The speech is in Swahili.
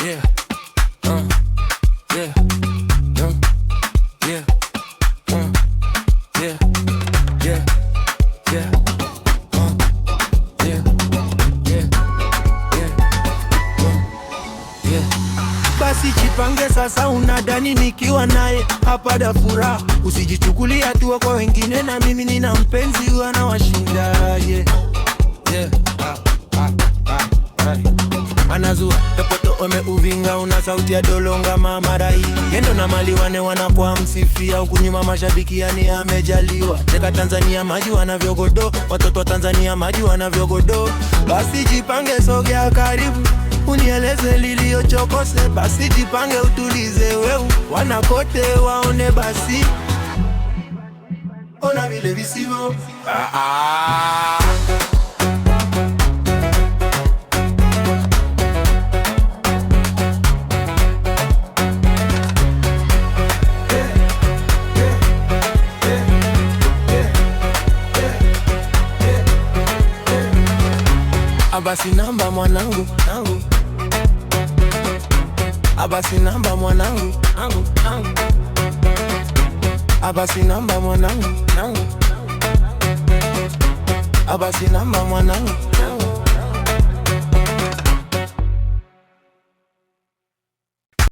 yeah, yeah, yeah, yeah, yeah, yeah, yeah, yeah, yeah. Basi jipange sasa, unadhani nikiwa naye hapa da furaha. Usijichukulia hatua kwa wengine, na mimi nina mpenzi wanawashinda, yeah, yeah, anazua tepoto ome uvinga, una sauti ya dolonga mamarai. Yendo na mali wane wanapoa msifia, huku nyuma mashabiki yani amejaliwa. Teka Tanzania maji wanavyogodo, watoto wa Tanzania maji wanavyogodo. Basi jipange, sogea karibu, unieleze liliochokose. Basi jipange, utulize weu, wanakote waone basi. Ona vile visivyo, Abasi namba mwanangu, nangu. Abasi namba mwanangu, nangu, nangu. Abasi namba mwanangu, nangu. Abasi namba mwanangu.